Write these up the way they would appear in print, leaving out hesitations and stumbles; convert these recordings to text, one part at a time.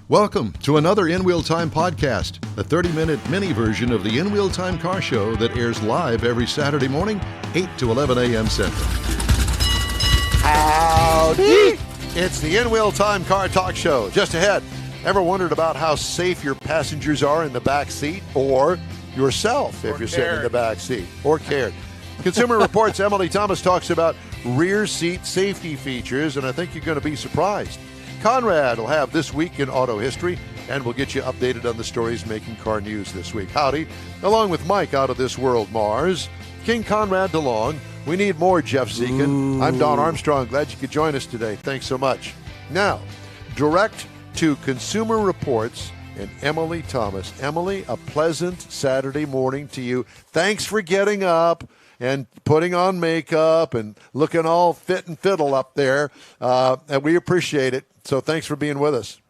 Welcome to another In Wheel Time podcast, a 30-minute mini version of the In Wheel Time car show that airs live every Saturday morning, 8 to 11 a.m. Central. Howdy! It's the In Wheel Time car talk show. Just ahead, ever wondered about how safe your passengers are in the back seat, or yourself if you're sitting in the back seat, or cared? Consumer Reports' Emily Thomas talks about rear seat safety features, and I think you're going to be surprised. Konrad will have This Week in Auto History, and we'll get you updated on the stories making car news this week. Howdy, along with Mike out of This World Mars, King Konrad DeLong. We need more Jeff Zekin. I'm Don Armstrong. Glad you could join us today. Thanks so much. Now, direct to Consumer Reports and Emily Thomas. Emily, a pleasant Saturday morning to you. Thanks for getting up and putting on makeup and looking all fit and fiddle up there. And we appreciate it. So thanks for being with us.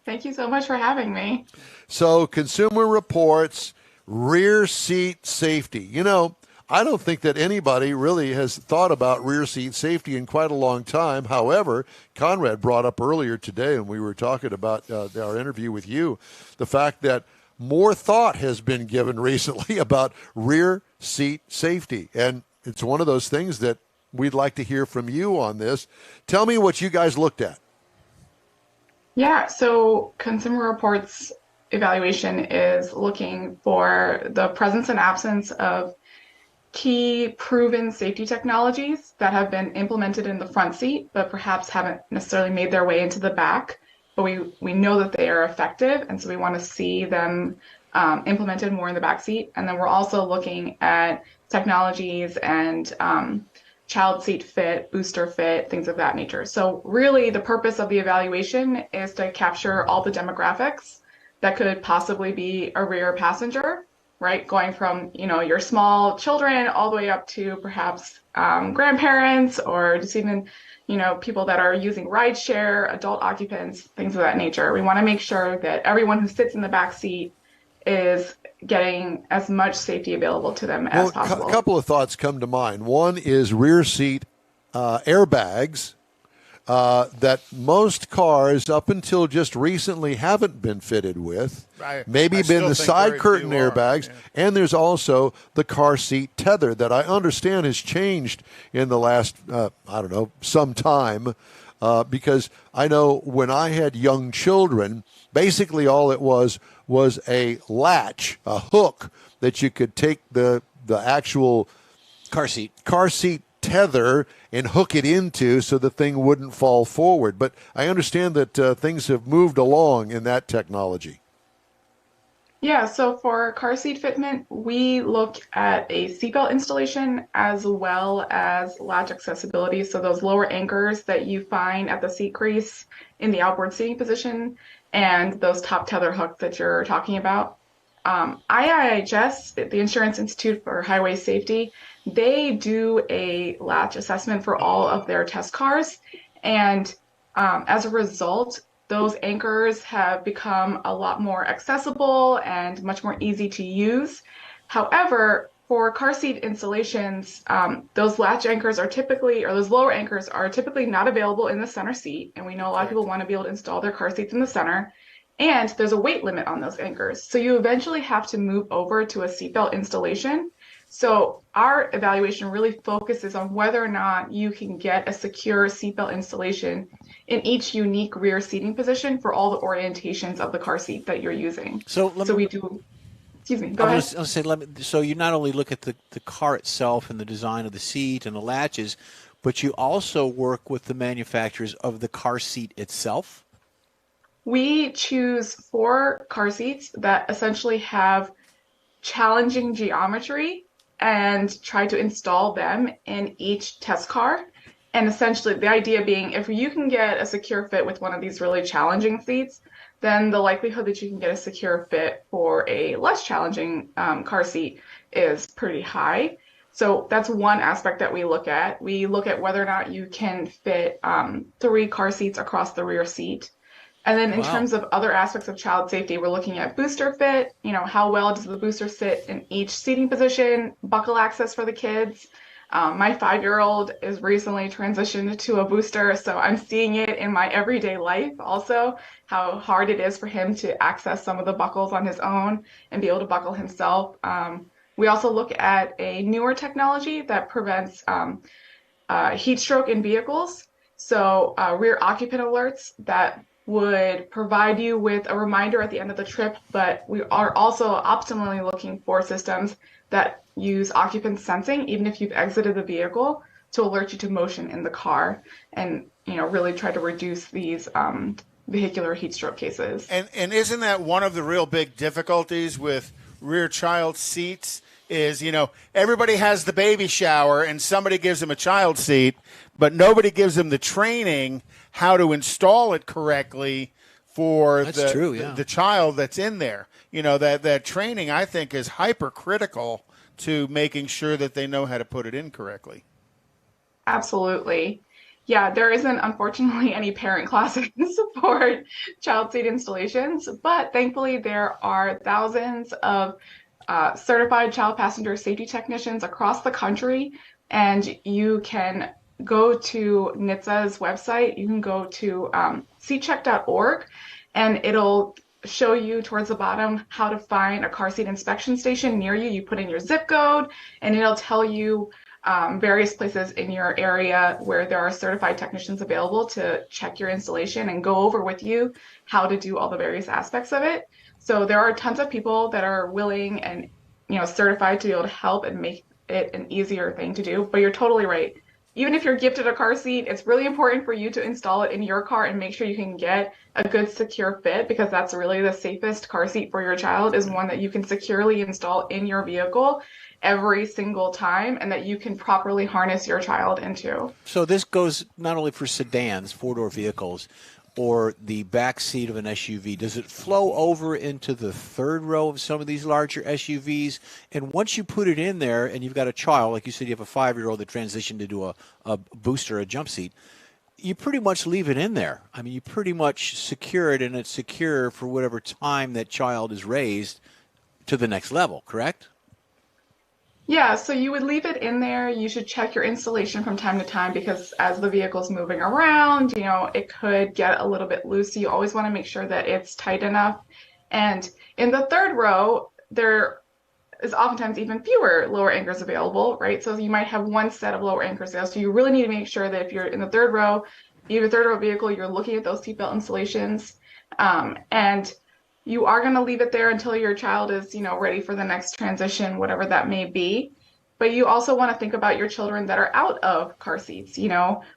Thank you so much for having me. So Consumer Reports, rear seat safety. You know, I don't think that anybody really has thought about rear seat safety in quite a long time. However, Konrad brought up earlier today, and we were talking about our interview with you, the fact that more thought has been given recently about rear seat safety. And it's one of those things that we'd like to hear from you on this. Tell me what you guys looked at. Yeah, so Consumer Reports evaluation is looking for the presence and absence of key proven safety technologies that have been implemented in the front seat, but perhaps haven't necessarily made their way into the back. But we know that they are effective, and so we want to see them implemented more in the back seat. And then we're also looking at technologies and child seat fit, booster fit, things of that nature. So really the purpose of the evaluation is to capture all the demographics that could possibly be a rear passenger, right? Going from, your small children all the way up to perhaps grandparents, or just even, people that are using rideshare, adult occupants, things of that nature. We want to make sure that everyone who sits in the back seat is getting as much safety available to them as possible. A couple of thoughts come to mind. One is rear seat airbags that most cars up until just recently haven't been fitted with. Maybe been the side curtain airbags. Yeah. And there's also the car seat tether that I understand has changed in the last, some time. Because I know when I had young children, basically all it was a latch, a hook that you could take the actual car seat tether and hook it into so the thing wouldn't fall forward. But I understand that things have moved along in that technology. Yeah, so for car seat fitment, we look at a seatbelt installation as well as latch accessibility. So those lower anchors that you find at the seat crease in the outboard seating position, and those top tether hooks that you're talking about. IIHS, the Insurance Institute for Highway Safety, they do a latch assessment for all of their test cars. And as a result, those anchors have become a lot more accessible and much more easy to use. However, for car seat installations, those latch anchors are typically, or those lower anchors are typically not available in the center seat. And we know a lot of people want to be able to install their car seats in the center. And there's a weight limit on those anchors. So you eventually have to move over to a seatbelt installation. So our evaluation really focuses on whether or not you can get a secure seatbelt installation in each unique rear seating position for all the orientations of the car seat that you're using. So we do. Excuse me. Go ahead. So you not only look at the car itself and the design of the seat and the latches, but you also work with the manufacturers of the car seat itself? We choose 4 car seats that essentially have challenging geometry and try to install them in each test car. And essentially the idea being, if you can get a secure fit with one of these really challenging seats, then the likelihood that you can get a secure fit for a less challenging car seat is pretty high. So that's one aspect that we look at. We look at whether or not you can fit 3 car seats across the rear seat. And then in terms of other aspects of child safety, we're looking at booster fit, how well does the booster sit in each seating position, buckle access for the kids, My 5-year-old is recently transitioned to a booster, so I'm seeing it in my everyday life also, how hard it is for him to access some of the buckles on his own and be able to buckle himself. We also look at a newer technology that prevents heat stroke in vehicles. So rear occupant alerts that would provide you with a reminder at the end of the trip, but we are also optimally looking for systems that use occupant sensing, even if you've exited the vehicle, to alert you to motion in the car and really try to reduce these vehicular heat stroke cases. And isn't that one of the real big difficulties with rear child seats is, everybody has the baby shower and somebody gives them a child seat, but nobody gives them the training how to install it correctly for the child that's in there. That training, I think, is hypercritical to making sure that they know how to put it in correctly. Absolutely. Yeah, there isn't, unfortunately, any parent classes for child seat installations, but thankfully there are thousands of certified child passenger safety technicians across the country, and you can go to NHTSA's website. You can go to seatcheck.org, and it'll show you towards the bottom how to find a car seat inspection station near you. You put in your zip code, and it'll tell you various places in your area where there are certified technicians available to check your installation and go over with you how to do all the various aspects of it. So there are tons of people that are willing and certified to be able to help and make it an easier thing to do. But you're totally right. Even if you're gifted a car seat, it's really important for you to install it in your car and make sure you can get a good secure fit, because that's really the safest car seat for your child, is one that you can securely install in your vehicle every single time and that you can properly harness your child into. So this goes not only for sedans, four-door vehicles, or the back seat of an SUV. Does it flow over into the third row of some of these larger SUVs? And once you put it in there and you've got a child, like you said, you have a 5-year-old that transitioned into a booster, a jump seat, you pretty much leave it in there. I mean, you pretty much secure it, and it's secure for whatever time that child is raised to the next level, correct? Yeah, so you would leave it in there. You should check your installation from time to time, because as the vehicle's moving around, it could get a little bit loose. So you always want to make sure that it's tight enough. And in the third row, there is oftentimes even fewer lower anchors available, right? So you might have one set of lower anchors there. So you really need to make sure that if you're in the third row, you have a third row vehicle, you're looking at those seatbelt installations. And you are going to leave it there until your child is, ready for the next transition, whatever that may be. But you also want to think about your children that are out of car seats.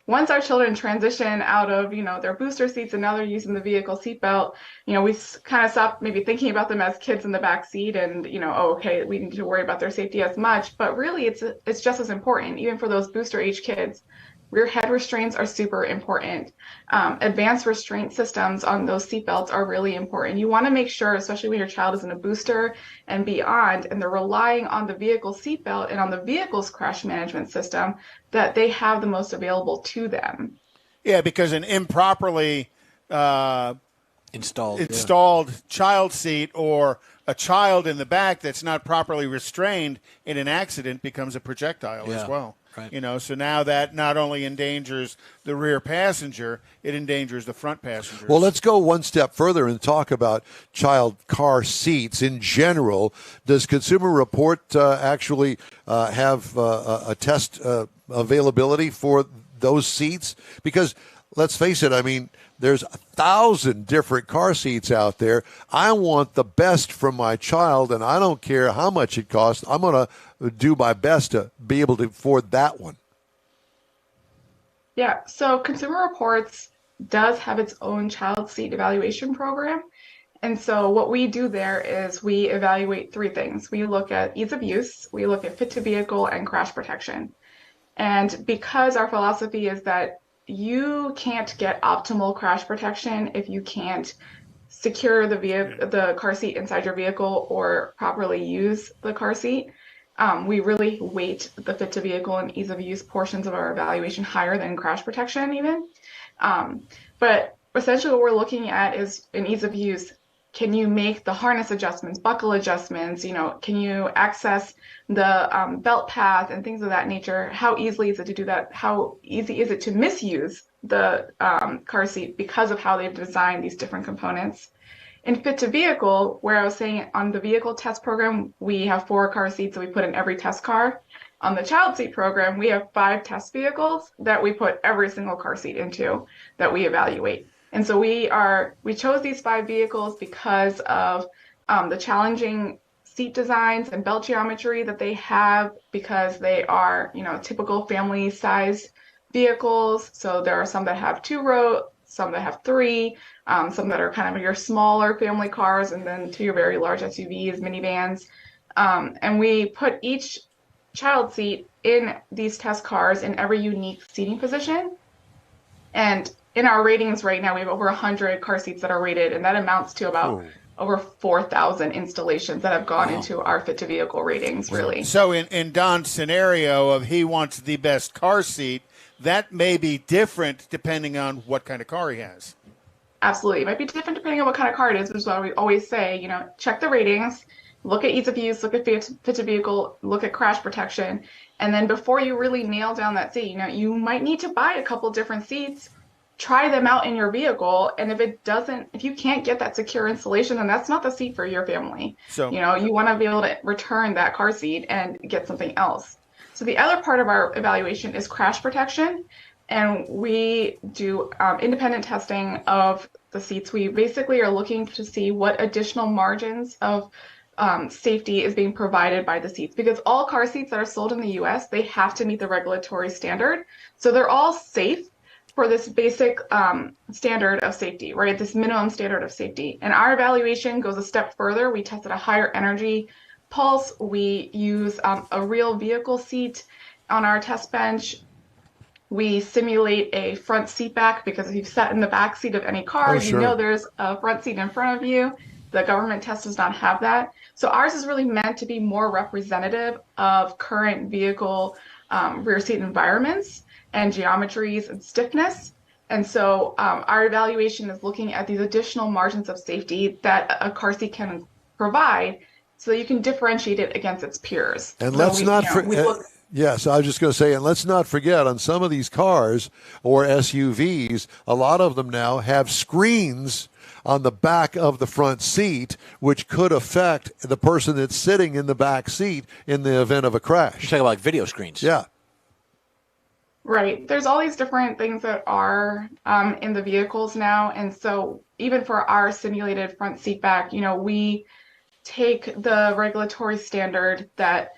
Once our children transition out of, their booster seats and now they're using the vehicle seatbelt, we kind of stop maybe thinking about them as kids in the back seat and, okay, we need to worry about their safety as much. But really, it's just as important, even for those booster age kids. Rear head restraints are super important. Advanced restraint systems on those seatbelts are really important. You want to make sure, especially when your child is in a booster and beyond, and they're relying on the vehicle seatbelt and on the vehicle's crash management system, that they have the most available to them. Yeah, because an improperly installed child seat or a child in the back that's not properly restrained in an accident becomes a projectile as well. Right. So now that not only endangers the rear passenger, it endangers the front passenger. Well, let's go one step further and talk about child car seats in general. Does Consumer Report actually have a test availability for those seats? Because let's face it, I mean, there's 1,000 different car seats out there. I want the best from my child, and I don't care how much it costs. I'm going to do my best to be able to afford that one. Yeah, so Consumer Reports does have its own child seat evaluation program. And so what we do there is we evaluate 3 things. We look at ease of use, we look at fit to vehicle, and crash protection. And because our philosophy is that you can't get optimal crash protection if you can't secure the car seat inside your vehicle or properly use the car seat, we really weight the fit to vehicle and ease of use portions of our evaluation higher than crash protection even. But essentially what we're looking at is an ease of use. can you make the harness adjustments, buckle adjustments? Can you access the belt path and things of that nature? How easily is it to do that? How easy is it to misuse the car seat because of how they've designed these different components? In Fit to Vehicle, where I was saying on the vehicle test program, we have 4 car seats that we put in every test car. On the child seat program, we have 5 test vehicles that we put every single car seat into that we evaluate. And so we chose these 5 vehicles because of the challenging seat designs and belt geometry that they have, because they are, typical family-sized vehicles. So there are some that have 2 rows, some that have 3, some that are kind of your smaller family cars, and then to your very large SUVs, minivans. And we put each child seat in these test cars in every unique seating position. And in our ratings right now, we have over 100 car seats that are rated, and that amounts to about over 4,000 installations that have gone into our Fit to Vehicle ratings, really. So in Don's scenario of he wants the best car seat, that may be different depending on what kind of car he has. Absolutely. It might be different depending on what kind of car it is, which is why we always say, check the ratings, look at ease of use, look at Fit to Vehicle, look at crash protection. And then before you really nail down that seat, you might need to buy a couple different seats, try them out in your vehicle. And if you can't get that secure installation, then that's not the seat for your family. So, you want to be able to return that car seat and get something else. So the other part of our evaluation is crash protection. And we do independent testing of the seats. We basically are looking to see what additional margins of safety is being provided by the seats, because all car seats that are sold in the US, they have to meet the regulatory standard. So they're all safe for this basic standard of safety, right? This minimum standard of safety. And our evaluation goes a step further. We tested a higher energy pulse. We use a real vehicle seat on our test bench. We simulate a front seat back, because if you've sat in the back seat of any car, you know there's a front seat in front of you. The government test does not have that. So ours is really meant to be more representative of current vehicle rear seat environments and geometries and stiffness. And so our evaluation is looking at these additional margins of safety that a car seat can provide, so that you can differentiate it against its peers. And so let's not forget. Yes, I was just going to say, and let's not forget, on some of these cars or SUVs, a lot of them now have screens on the back of the front seat, which could affect the person that's sitting in the back seat in the event of a crash. You're talking about like video screens. Yeah. Right. There's all these different things that are in the vehicles now. And so even for our simulated front seat back, we take the regulatory standard that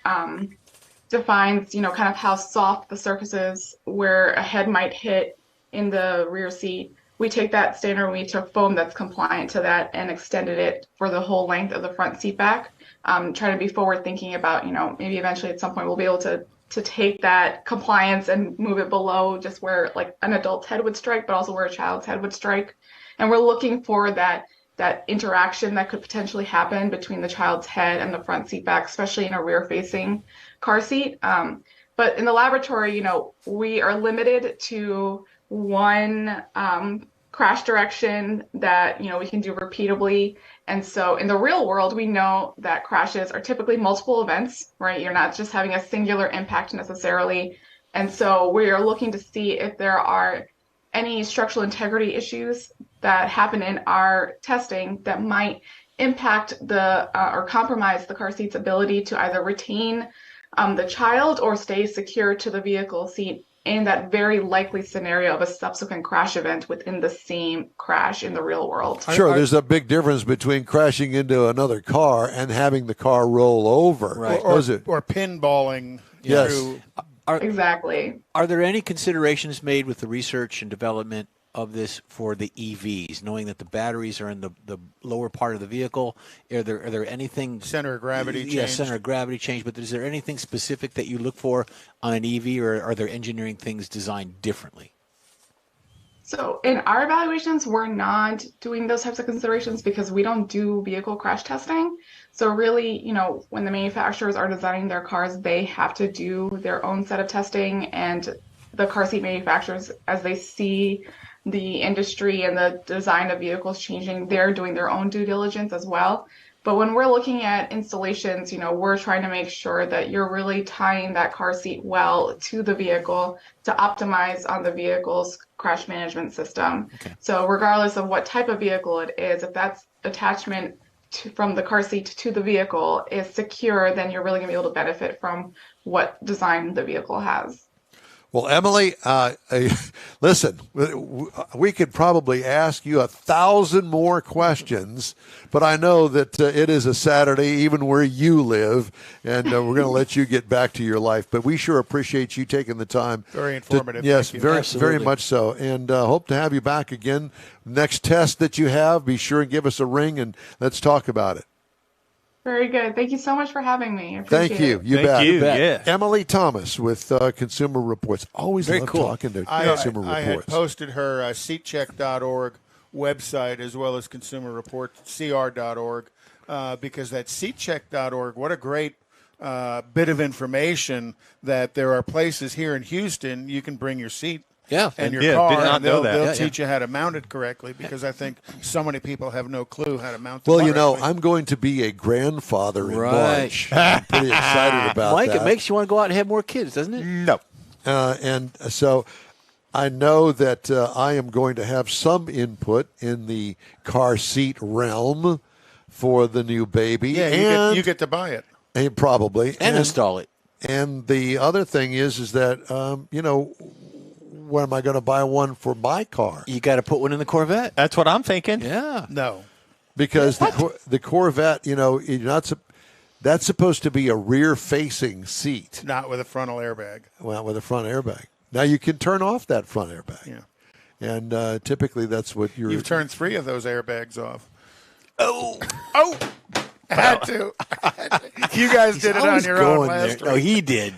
defines, kind of how soft the surface is where a head might hit in the rear seat. We take that standard, we took foam that's compliant to that and extended it for the whole length of the front seat back. Trying to be forward thinking about, maybe eventually at some point we'll be able to take that compliance and move it below just where like an adult's head would strike, but also where a child's head would strike. And we're looking for that interaction that could potentially happen between the child's head and the front seat back, especially in a rear-facing car seat. But in the laboratory, we are limited to one crash direction that, we can do repeatably. And so in the real world, we know that crashes are typically multiple events, right? You're not just having a singular impact necessarily. And so we are looking to see if there are any structural integrity issues that happen in our testing that might impact or compromise the car seat's ability to either retain the child or stay secure to the vehicle seat in that very likely scenario of a subsequent crash event within the same crash in the real world. Sure, there's a big difference between crashing into another car and having the car roll over. Right. Or pinballing. Yes. Exactly. Are there any considerations made with the research and development of this for the EVs, knowing that the batteries are in the lower part of the vehicle? Are there anything center of gravity change? Yes, center of gravity change. But is there anything specific that you look for on an EV, or are there engineering things designed differently? So in our evaluations, we're not doing those types of considerations because we don't do vehicle crash testing. So really, when the manufacturers are designing their cars, they have to do their own set of testing, and the car seat manufacturers, as they see the industry and the design of vehicles changing, they're doing their own due diligence as well. But when we're looking at installations, we're trying to make sure that you're really tying that car seat well to the vehicle to optimize on the vehicle's crash management system. Okay. So regardless of what type of vehicle it is, if that's attachment from the car seat to the vehicle is secure, then you're really going to be able to benefit from what design the vehicle has. Well, Emily, listen, we could probably ask you 1,000 more questions, but I know that it is a Saturday, even where you live, and we're going to let you get back to your life. But we sure appreciate you taking the time. Very informative. Yes, Thank you. very much so. And hope to have you back again. Next test that you have, be sure and give us a ring, and let's talk about it. Very good. Thank you so much for having me. I appreciate Thank you. it. You Thank bet. you. Yeah. Emily Thomas with Consumer Reports. Always Very love cool. talking to I Consumer had Reports. posted her seatcheck.org website as well as Consumer Report, CR.org, because that seatcheck.org, what a great bit of information that there are places here in Houston you can bring your seat. Yeah. And your Yeah, car, did not and know they'll, that. they'll Yeah, teach you how to mount it correctly because I think so many people have no clue how to mount it Well, correctly. I'm going to be a grandfather in Right. March. I'm pretty excited about Mike, that. it makes you want to go out and have more kids, doesn't it? No. And so I know that I am going to have some input in the car seat realm for the new baby. Yeah, you get to buy it. and probably. And install it. And the other thing is that, when am I going to buy one for my car? You got to put one in the Corvette. That's what I'm thinking. Yeah. No. Because the Corvette, you're not. That's supposed to be a rear-facing seat. Not with a frontal airbag. Well, with a front airbag. Now you can turn off that front airbag. Yeah. And typically that's what You've turned 3 of those airbags off. Oh. Had to. You guys did it on always your own going last there. No, week. he did.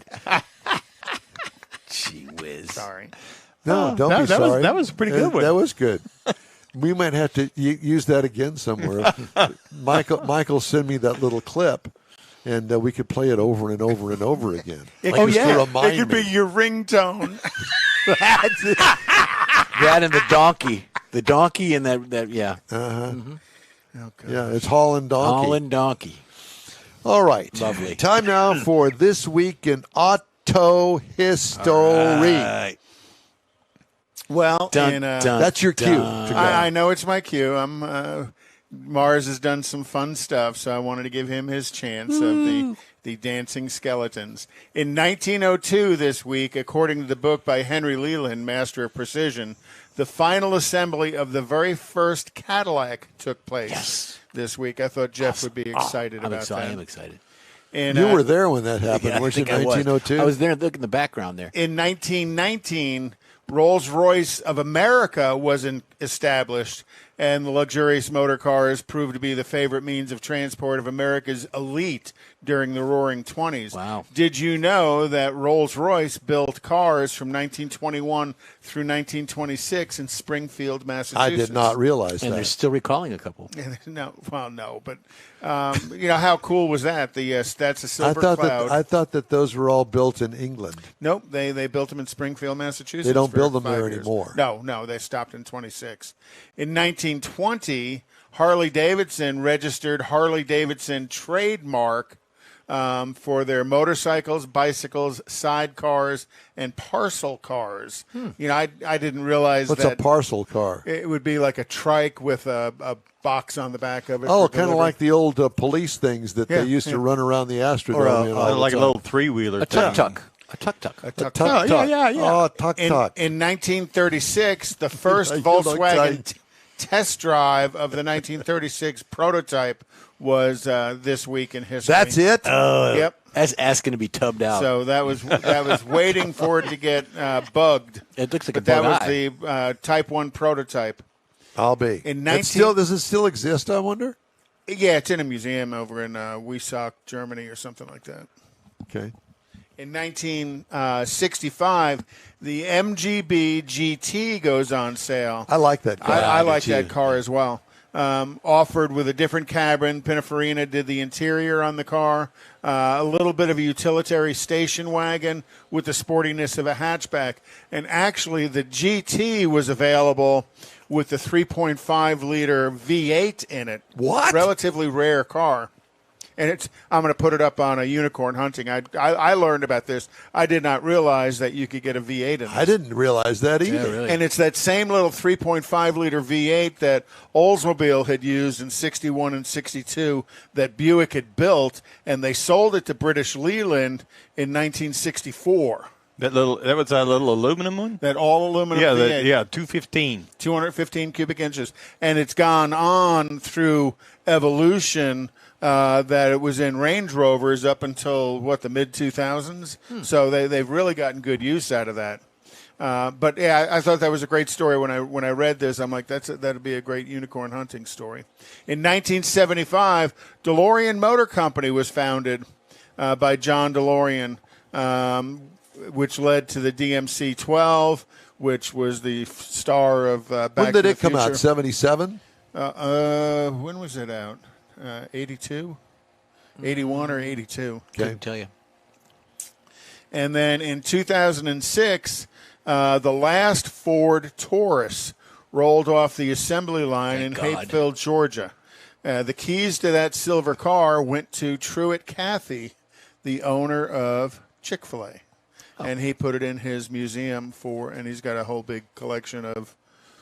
Gee whiz. Sorry. No, don't be that was- sorry. that was a pretty good one. That was good. We might have to use that again somewhere. Michael send me that little clip, and we could play it over and over and over again. Just to remind It could me. be your ringtone. That's it. That and the donkey. The donkey and that yeah. Yeah, it's Holland Donkey. Holland donkey. All right. Lovely. Time now for This Week in Auto History. Right. Well, Dun, in, dun. That's your cue Dun. to go. I know it's my cue. Mars has done some fun stuff, so I wanted to give him his chance of the dancing skeletons. In 1902 this week, according to the book by Henry Leland, Master of Precision, the final assembly of the very first Cadillac took place this week. I thought Jeff would be excited I'm about excited. that. I'm excited. And, You were there when that happened, Yeah, I weren't you, think I was. 1902? I was there. Look in the background there. In 1919, Rolls-Royce of America was established, and the luxurious motor cars proved to be the favorite means of transport of America's elite during the Roaring 20s. Wow. Did you know that Rolls-Royce built cars from 1921 through 1926 in Springfield, Massachusetts? I did not realize And they're that. still recalling a couple. No, but how cool was that? That's a silver cloud. I thought that those were all built in England. Nope, they built them in Springfield, Massachusetts. They don't for build them 5 there years. anymore. No, they stopped in 26. In 1920, Harley-Davidson registered Harley-Davidson trademark for their motorcycles, bicycles, sidecars, and parcel cars. I didn't realize What's that a parcel car? it would be like a trike with a box on the back of it. Oh, for kind of delivery. like the old police things that Yeah, they used to run around the Astrodome Or in all the like a time. little 3-wheeler. A tuk-tuk. A tuk-tuk. A tuck- tuck-tuck. yeah. Oh, tuck-tuck. In 1936, the first You look Volkswagen tight. test drive of the 1936 prototype was this week in history. That's it? Yep. That's asking to be tubbed out. So that was waiting for it to get bugged. It looks like But a that bug was eye. the Type 1 prototype. I'll be. In Does it still exist, I wonder? Yeah, it's in a museum over in Wiesock, Germany or something like that. Okay. In 1965, the MGB GT goes on sale. I like that car. I like too. that car as well. offered with a different cabin. Pininfarina did the interior on the car. A little bit of a utilitarian station wagon with the sportiness of a hatchback. And actually, the GT was available with the 3.5-liter V8 in it. What? Relatively rare car. And I'm going to put it up on a Unicorn Hunting. I learned about this. I did not realize that you could get a V8 in this. I didn't realize that either. Yeah, really. And it's that same little 3.5-liter V8 that Oldsmobile had used in 61 and 62 that Buick had built, and they sold it to British Leland in 1964. That was that little aluminum one? That all-aluminum V8. 215. 215 cubic inches. And it's gone on through evolution that it was in Range Rovers up until, the mid-2000s? So they've really gotten good use out of that. But, yeah, I thought that was a great story. When I read this, I'm like, that'd be a great Unicorn Hunting story. In 1975, DeLorean Motor Company was founded by John DeLorean, which led to the DMC-12, which was the star of Back to the Future. When did it come out? 77? When was it out? 82? 81 or 82? Couldn't tell you. And then in 2006, the last Ford Taurus rolled off the assembly line in Hapeville, Georgia. The keys to that silver car went to Truett Cathy, the owner of Chick-fil-A. And he put it in his museum and he's got a whole big collection of.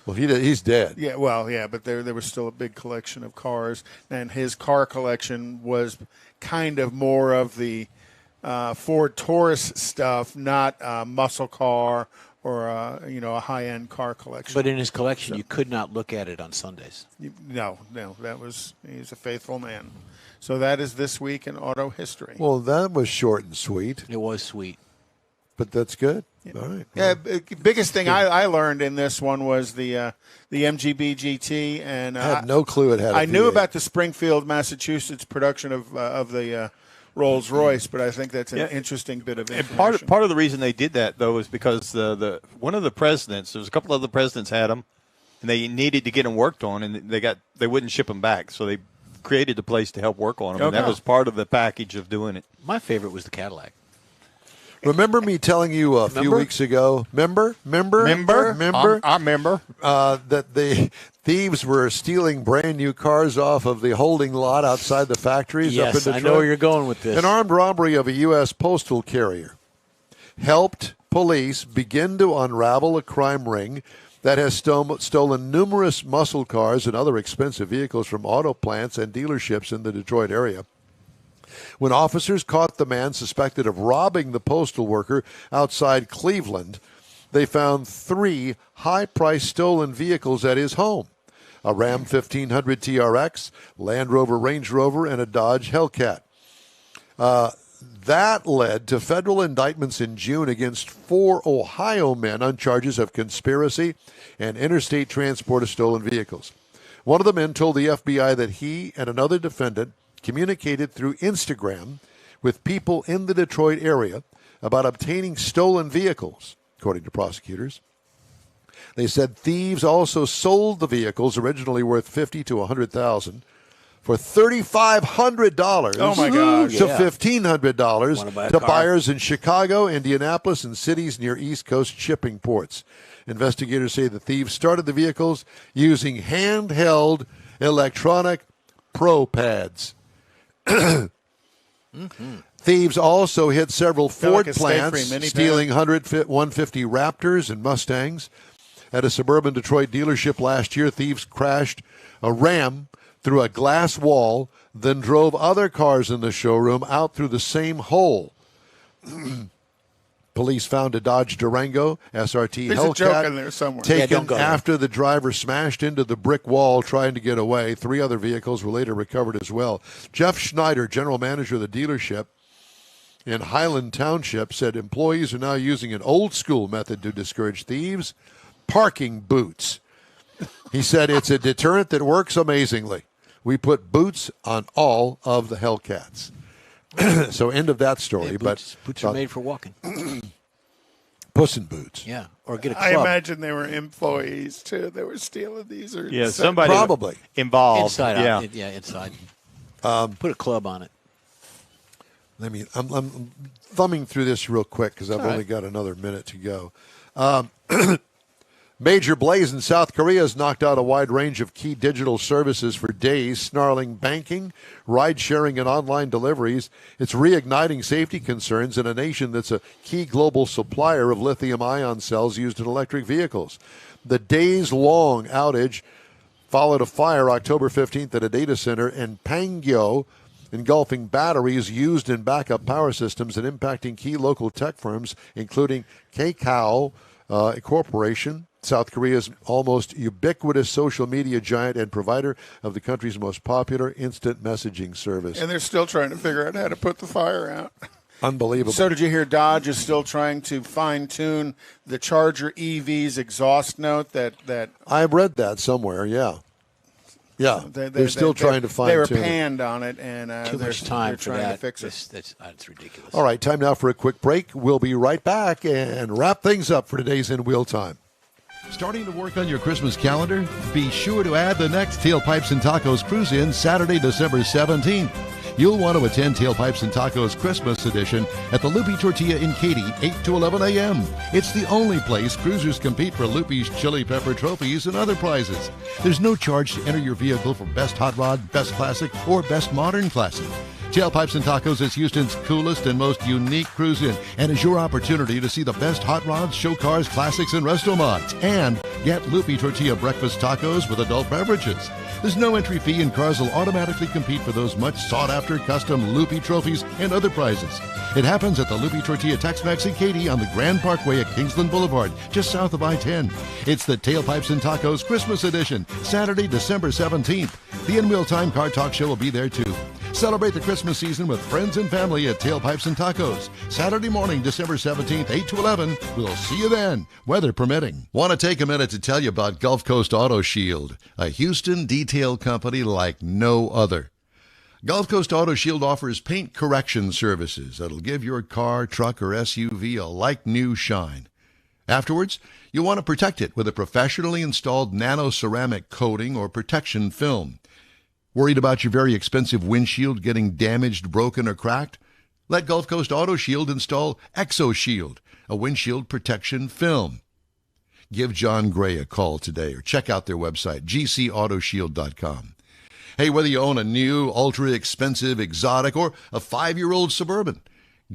Well, he's dead. Yeah, but there was still a big collection of cars, and his car collection was kind of more of the Ford Taurus stuff, not a muscle car or a high-end car collection. But in his collection, you could not look at it on Sundays. No, he's a faithful man. So that is this week in auto history. Well, that was short and sweet. It was sweet. But that's good. Yeah. All right. Yeah, biggest thing I learned in this one was the MGB GT, and I had no clue it had. I knew about the Springfield, Massachusetts production of the Rolls Royce, but I think that's an interesting bit of information. And part of the reason they did that though is because the one of the presidents, there was a couple of the presidents had them, and they needed to get them worked on, and they wouldn't ship them back, so they created a place to help work on them, and that was part of the package of doing it. My favorite was the Cadillac. Remember me telling you a few weeks ago? Remember? I remember that the thieves were stealing brand new cars off of the holding lot outside the factories. Yes, up in Detroit. I know where you're going with this. An armed robbery of a U.S. postal carrier helped police begin to unravel a crime ring that has stolen numerous muscle cars and other expensive vehicles from auto plants and dealerships in the Detroit area. When officers caught the man suspected of robbing the postal worker outside Cleveland, they found 3 high-priced stolen vehicles at his home: a Ram 1500 TRX, Land Rover Range Rover, and a Dodge Hellcat. That led to federal indictments in June against 4 Ohio men on charges of conspiracy and interstate transport of stolen vehicles. One of the men told the FBI that he and another defendant communicated through Instagram with people in the Detroit area about obtaining stolen vehicles, according to prosecutors. They said thieves also sold the vehicles, originally worth $50,000 to $100,000, for $3,500 oh my gosh. to $1,500 to car? buyers in Chicago, Indianapolis, and cities near East Coast shipping ports. Investigators say the thieves started the vehicles using handheld electronic pro pads. Thieves also hit several Ford plants, stealing 150 Raptors and Mustangs. At a suburban Detroit dealership last year, thieves crashed a Ram through a glass wall, then drove other cars in the showroom out through the same hole. Police found a Dodge Durango SRT There's a joke Hellcat in there somewhere. taken after the driver smashed into the brick wall trying to get away. 3 other vehicles were later recovered as well. Jeff Schneider, general manager of the dealership in Highland Township, said employees are now using an old-school method to discourage thieves: parking boots. He said it's a deterrent that works amazingly. We put boots on all of the Hellcats. So end of that story. Yeah, boots are made for walking. Puss in Boots. Yeah, or get a I club. imagine they were employees, too. They were stealing these. Or Yeah, somebody Probably. involved. Inside yeah. out. Yeah, inside. Put a club on it. I mean, I'm thumbing through this real quick because I've only got another minute to go. Major blaze in South Korea has knocked out a wide range of key digital services for days, snarling banking, ride-sharing, and online deliveries. It's reigniting safety concerns in a nation that's a key global supplier of lithium-ion cells used in electric vehicles. The days-long outage followed a fire October 15th at a data center in Pangyo, engulfing batteries used in backup power systems and impacting key local tech firms, including Kakao Corporation, South Korea's almost ubiquitous social media giant and provider of the country's most popular instant messaging service. And they're still trying to figure out how to put the fire out. Unbelievable. So did you hear Dodge is still trying to fine-tune the Charger EV's exhaust note that I read that somewhere, yeah. Yeah, they're still trying to fine-tune They were it. panned on it, and Too much time they're for trying that. to fix it. That's ridiculous. All right, time now for a quick break. We'll be right back and wrap things up for today's In Wheel Time. Starting to work on your Christmas calendar? Be sure to add the next Tailpipes and Tacos Cruise-In Saturday, December 17th. You'll want to attend Tailpipes and Tacos Christmas Edition at the Loopy Tortilla in Katy, 8 to 11 a.m. It's the only place cruisers compete for Loopy's Chili Pepper trophies and other prizes. There's no charge to enter your vehicle for Best Hot Rod, Best Classic, or Best Modern Classic. Tailpipes and Tacos is Houston's coolest and most unique cruise-in and is your opportunity to see the best hot rods, show cars, classics, and resto mods. And get Loopy Tortilla breakfast tacos with adult beverages. There's no entry fee and cars will automatically compete for those much sought-after custom Loopy trophies and other prizes. It happens at the Loopy Tortilla Tex-Mex in Katy on the Grand Parkway at Kingsland Boulevard, just south of I-10. It's the Tailpipes and Tacos Christmas Edition, Saturday, December 17th. The In Wheel Time Car Talk Show will be there too. Celebrate the Christmas season with friends and family at Tailpipes and Tacos. Saturday morning, December 17th, 8 to 11. We'll see you then, weather permitting. Want to take a minute to tell you about Gulf Coast Auto Shield, a Houston detail company like no other. Gulf Coast Auto Shield offers paint correction services that'll give your car, truck, or SUV a like-new shine. Afterwards, you'll want to protect it with a professionally installed nano-ceramic coating or protection film. Worried about your very expensive windshield getting damaged, broken, or cracked? Let Gulf Coast Auto Shield install Exo Shield, a windshield protection film. Give John Gray a call today or check out their website, gcautoshield.com. Hey, whether you own a new, ultra-expensive, exotic, or a 5-year-old Suburban,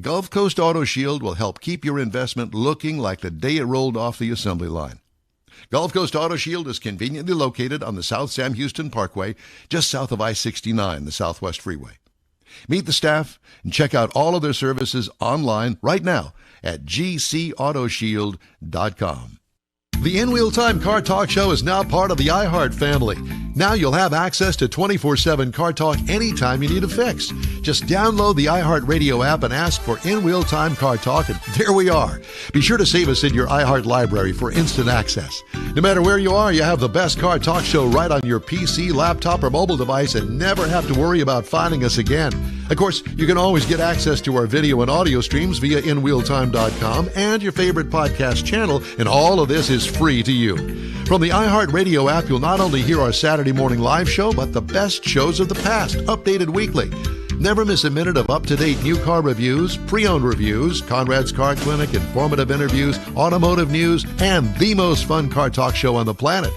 Gulf Coast Auto Shield will help keep your investment looking like the day it rolled off the assembly line. Gulf Coast Auto Shield is conveniently located on the South Sam Houston Parkway, just south of I-69, the Southwest Freeway. Meet the staff and check out all of their services online right now at gcautoshield.com. The In Wheel Time Car Talk Show is now part of the iHeart family. Now you'll have access to 24/7 Car Talk anytime you need a fix. Just download the iHeart Radio app and ask for In Wheel Time Car Talk, and there we are. Be sure to save us in your iHeart library for instant access. No matter where you are, you have the best Car Talk Show right on your PC, laptop, or mobile device and never have to worry about finding us again. Of course, you can always get access to our video and audio streams via InWheelTime.com and your favorite podcast channel, and all of this is free to you. From the iHeart Radio app, you'll not only hear our Saturday morning live show, but the best shows of the past, updated weekly. Never miss a minute of up-to-date new car reviews, pre-owned reviews, Konrad's Car Clinic, informative interviews, automotive news, and the most fun car talk show on the planet.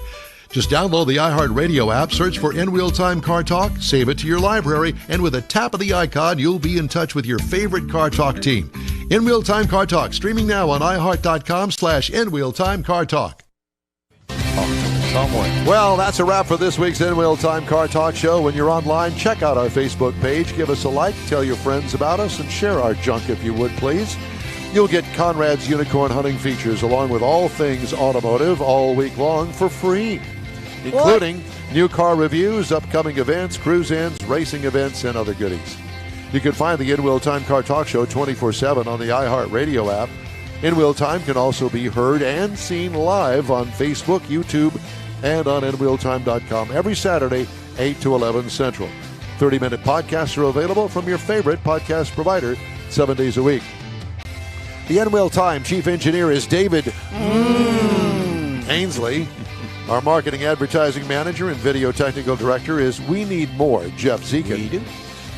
Just download the iHeart Radio app, search for In Wheel Time Car Talk, save it to your library, and with a tap of the icon, you'll be in touch with your favorite Car Talk team. In Wheel Time Car Talk, streaming now on iHeart.com/In Wheel Time Car Talk. Well, that's a wrap for this week's In Wheel Time Car Talk Show. When you're online, check out our Facebook page, give us a like, tell your friends about us, and share our junk if you would, please. You'll get Konrad's Unicorn Hunting features along with all things automotive all week long for free, including new car reviews, upcoming events, cruise-ins, racing events, and other goodies. You can find the In Wheel Time Car Talk Show 24/7 on the iHeart Radio app. In Wheel Time can also be heard and seen live on Facebook, YouTube, and on InWheelTime.com every Saturday, 8 to 11 Central. 30-minute podcasts are available from your favorite podcast provider 7 days a week. The N-Wheel Time Chief Engineer is David Ainsley. Our Marketing Advertising Manager and Video Technical Director is We Need More, Jeff Zekin. We do.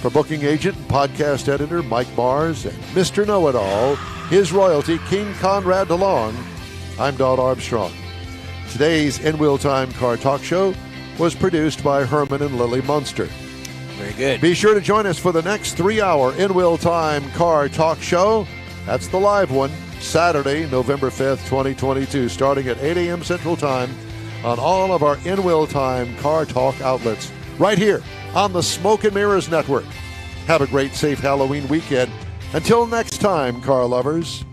For Booking Agent and Podcast Editor, Mike Mars, and Mr. Know-It-All, his royalty, King Konrad DeLong, I'm Don Armstrong. Today's N-Wheel Time Car Talk Show was produced by Herman and Lily Munster. Very good. Be sure to join us for the next 3-hour N-Wheel Time Car Talk Show. That's the live one, Saturday, November 5th, 2022, starting at 8 a.m. Central Time on all of our N-Wheel Time Car Talk outlets, right here on the Smoke and Mirrors Network. Have a great, safe Halloween weekend. Until next time, car lovers.